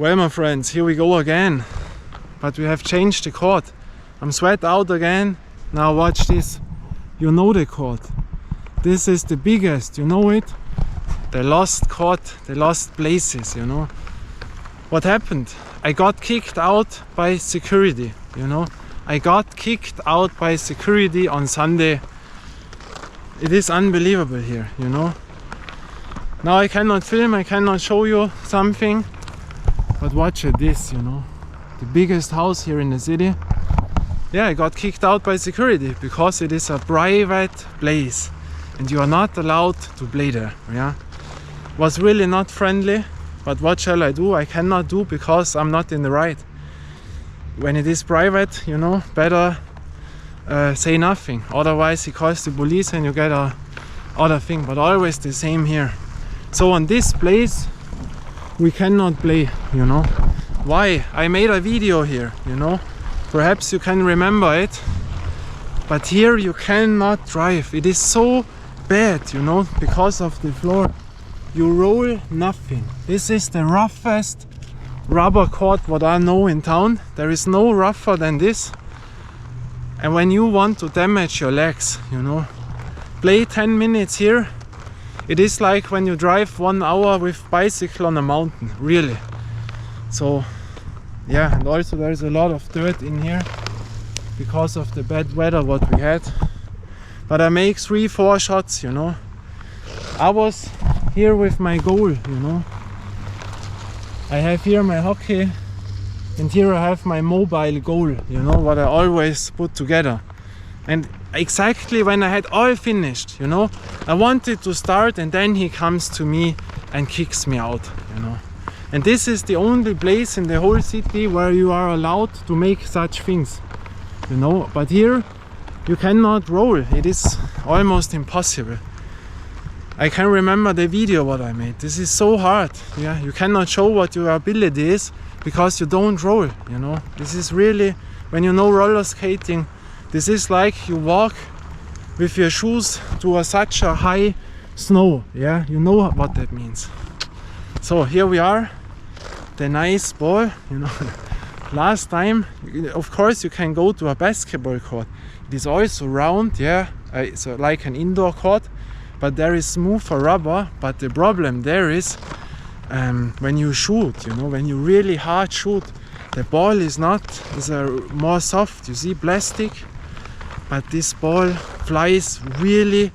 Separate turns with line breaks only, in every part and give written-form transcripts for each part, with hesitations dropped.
Well, my friends, here we go again. But we have changed the court. I'm sweat out again. Now watch this. You know the court. This is the biggest, you know it? The lost court, the lost places, you know. What happened? I got kicked out by security, you know. I got kicked out by security on Sunday. It is unbelievable here, you know. Now I cannot film, I cannot show you something. But watch this, you know. The biggest house here in the city. Yeah, I got kicked out by security because it is a private place and you are not allowed to play there. Yeah, was really not friendly, but what shall I do? I cannot do because I'm not in the right. When it is private, you know, better say nothing. Otherwise he calls the police and you get a other thing. But always the same here. So on this place we cannot play, you know. Why? I made a video here, you know. Perhaps you can remember it. But here you cannot drive. It is so bad, you know, because of the floor. You roll nothing. This is the roughest rubber court what I know in town. There is no rougher than this. And when you want to damage your legs, you know, play 10 minutes here. It is like when you drive 1 hour with bicycle on a mountain, really. So yeah, and also there's a lot of dirt in here because of the bad weather what we had. But I make 3-4 shots, you know. I was here with my goal, you know. I have here my hockey and here I have my mobile goal, you know, what I always put together. And exactly when I had all finished, you know, I wanted to start and then he comes to me and kicks me out, you know. And this is the only place in the whole city where you are allowed to make such things, you know. But here you cannot roll. It is almost impossible. I can remember the video what I made. This is so hard. Yeah, you cannot show what your ability is because you don't roll, you know. This is really, when you know roller skating, this is like you walk with your shoes to such a high snow. Yeah, you know what that means. So here we are, the nice ball, you know. Last time, of course, you can go to a basketball court. It is also round, yeah, so like an indoor court, but there is smoother rubber. But the problem there is when you shoot, you know, when you really hard shoot, the ball is more soft. You see, plastic. But this ball flies really,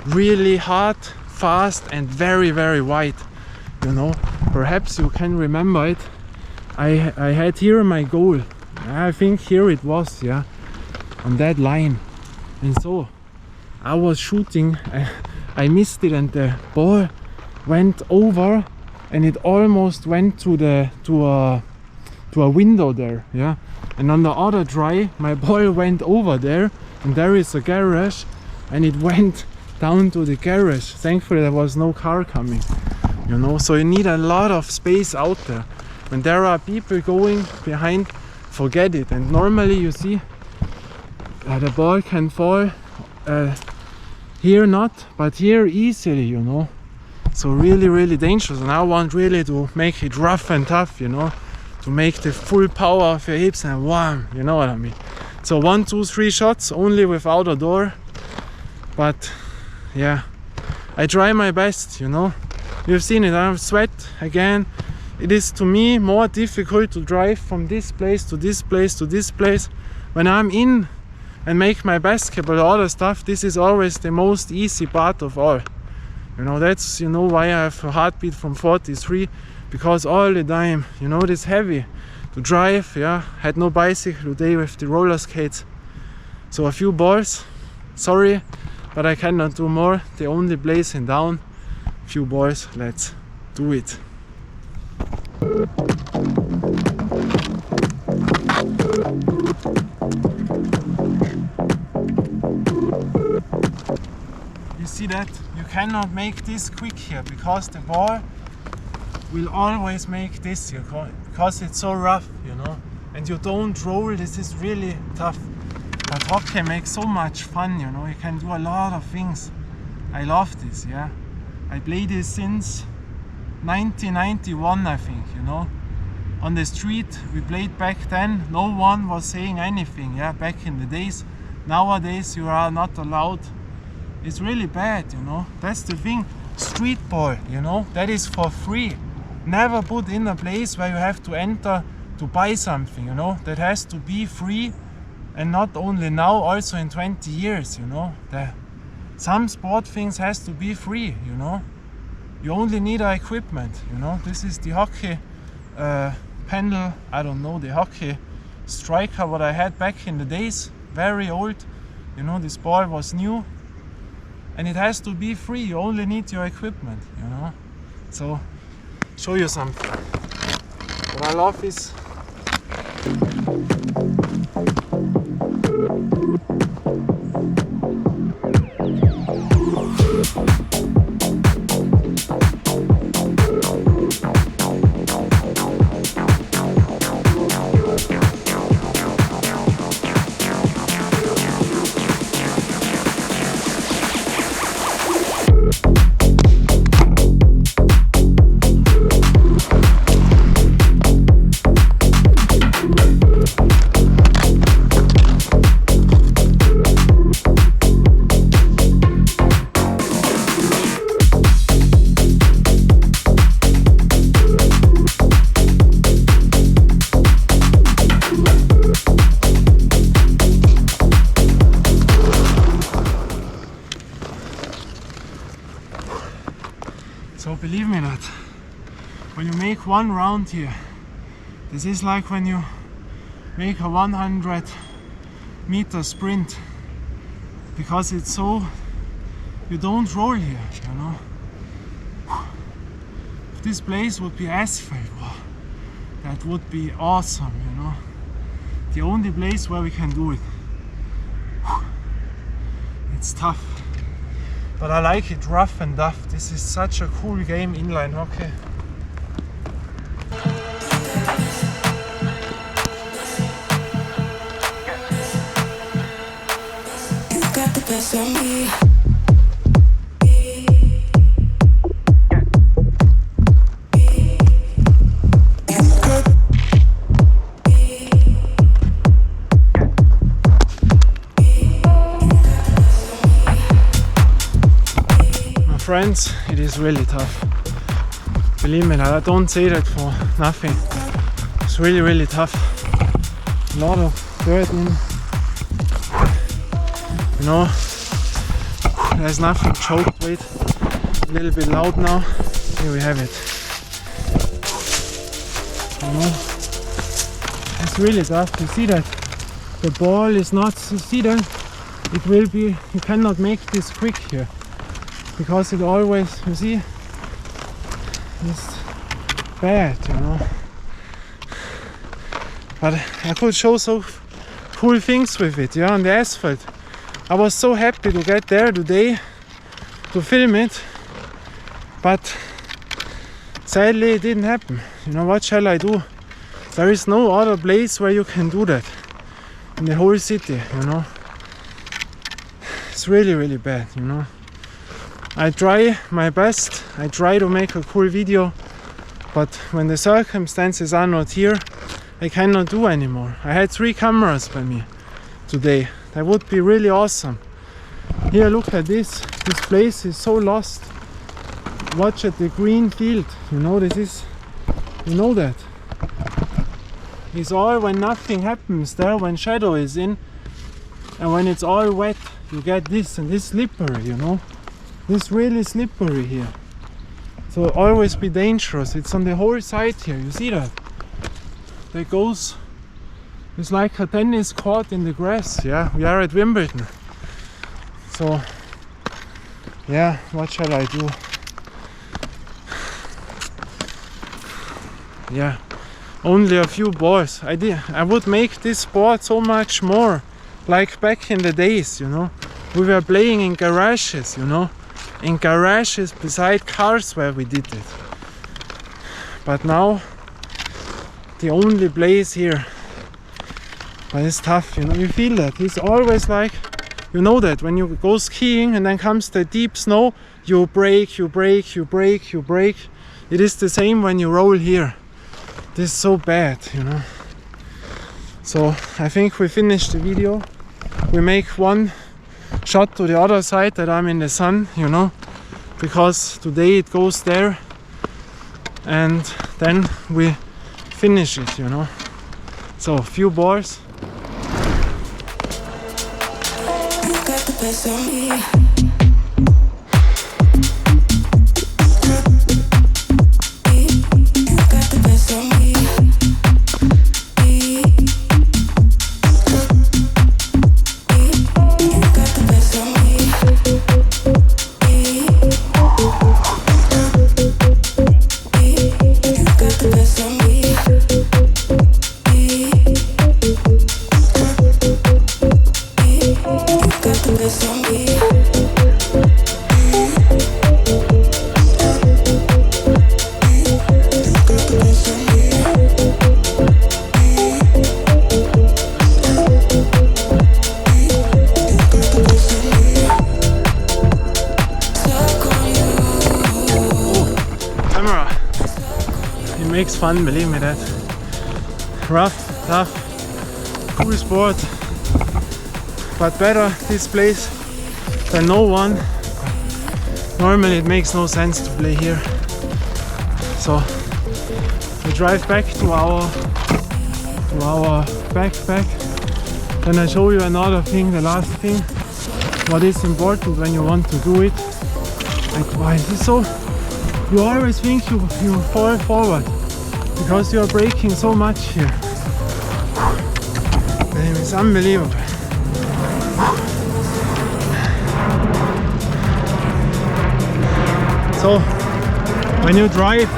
really hard, fast and very, very wide, you know. Perhaps you can remember it. I had here my goal. I think here it was, yeah, on that line. And so I was shooting, I missed it and the ball went over and it almost went to a window there, yeah. And on the other try, my ball went over there. And there is a garage and it went down to the garage. Thankfully there was no car coming, you know. So you need a lot of space out there. When there are people going behind, forget it. And normally you see the ball can fall here not, but here easily, you know. So really, really dangerous. And I want really to make it rough and tough, you know, to make the full power of your hips and wham, you know what I mean. So 1, 2, 3 shots only without a door. But yeah, I try my best, you know. You've seen it, I sweat again. It is to me more difficult to drive from this place to this place to this place. When I'm in and make my basketball, all the stuff, this is always the most easy part of all. You know, that's, you know, why I have a heartbeat from 43, because all the time, you know, it is heavy to drive. Yeah, had no bicycle today with the roller skates, so a few balls, sorry, but I cannot do more. The only place in town, few balls, let's do it. You see that you cannot make this quick here because the ball will always make this, because it's so rough, you know, and you don't roll. This is really tough. But hockey makes so much fun, you know. You can do a lot of things. I love this, yeah. I play this since 1991, I think, you know. on the street we played back then, no one was saying anything, yeah, back in the days. Nowadays you are not allowed. It's really bad, you know. That's the thing. Street ball, you know, that is for free. Never put in a place where you have to enter to buy something, you know. That has to be free, and not only now, also in 20 years, you know. Some sport things has to be free, you know. You only need equipment, you know. This is the hockey panel, I don't know, the hockey striker what I had back in the days, very old, you know. This ball was new. And it has to be free, you only need your equipment, you know. So, show you something. What I love is so believe me that when you make one round here, this is like when you make a 100-meter sprint, because it's so, you don't roll here, you know. If this place would be asphalt, wow, that would be awesome, you know. The only place where we can do it. It's tough. But I like it rough and tough. This is such a cool game, inline hockey.
You got the best of me.
Friends, it is really tough. Believe me, I don't say that for nothing. It's really, really tough. A lot of dirt in. You know, there's nothing choked with. A little bit loud now. Here we have it. You know, it's really tough. You see that the ball is not. You see that it will be. You cannot make this quick here. Because it always, you see, it's bad, you know. But I could show so cool things with it, yeah, on the asphalt. I was so happy to get there today to film it, but sadly it didn't happen. You know, what shall I do? There is no other place where you can do that in the whole city, you know. It's really, really bad, you know. I try my best, I try to make a cool video, but when the circumstances are not here, I cannot do anymore. I had 3 cameras by me today. That would be really awesome. Here, look at this. This place is so lost. Watch at the green field. You know, this is, you know that. It's all when nothing happens there, when shadow is in, and when it's all wet, you get this, and this slippery, you know. This really slippery here, so always be dangerous. It's on the whole side here, you see that? That goes, it's like a tennis court in the grass, yeah? We are at Wimbledon. So, yeah, what shall I do? Yeah, only a few balls. I would make this sport so much more, like back in the days, you know? We were playing in garages, you know? In garages beside cars where we did it. But now the only place here. But it's tough, you know, you feel that. It's always like, you know that when you go skiing and then comes the deep snow, you brake, you brake, you brake, you brake. It is the same when you roll here. this is so bad, you know. So I think we finished the video. We make one shot to the other side that I'm in the sun, you know, because today it goes there, and then we finish it, you know. So a few bars.
You got the best of me.
Makes fun, believe me that. Rough, tough, cool sport, but better this place than no one. Normally it makes no sense to play here. So we drive back to our backpack. Then I show you another thing, the last thing, what is important when you want to do it. Like, why is this so? You always think you fall forward because you are braking so much here. It's unbelievable. So when you drive,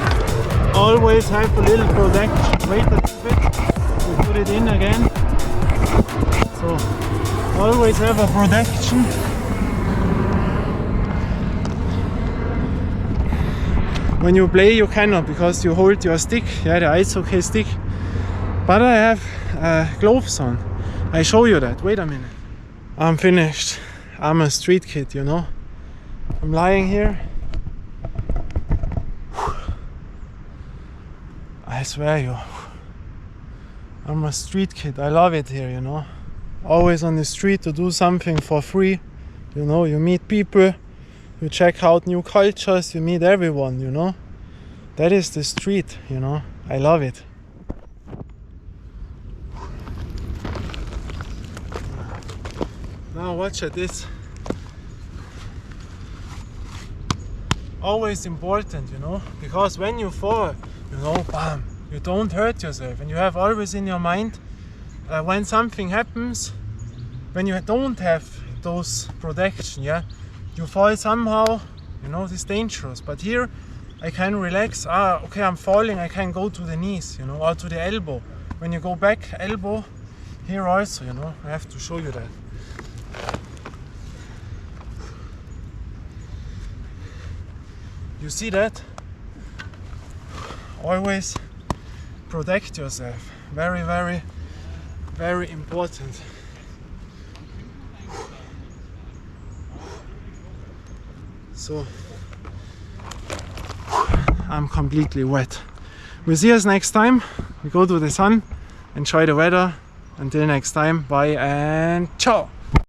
always have a little protection. Wait a little bit, we put it in again. So always have a protection. When you play you cannot, because you hold your stick, yeah, the ice hockey stick. But I have gloves on. I show you that. Wait a minute. I'm finished. I'm a street kid, you know. I'm lying here. I swear you. I'm a street kid. I love it here, you know. Always on the street to do something for free. You know, you meet people. You check out new cultures, you meet everyone, you know. That is the street, you know. I love it. Now watch at this. Always important, you know, because when you fall, you know, bam, you don't hurt yourself, and you have always in your mind when something happens, when you don't have those protection, yeah, you fall somehow, you know, it's dangerous. But here I can relax. Okay, I'm falling, I can go to the knees, you know, or to the elbow. When you go back, elbow, here also, you know, I have to show you that. You see that? Always protect yourself. Very, very, very important. So I'm completely wet. We'll see us next time. We go to the sun, enjoy the weather. Until next time, bye and ciao.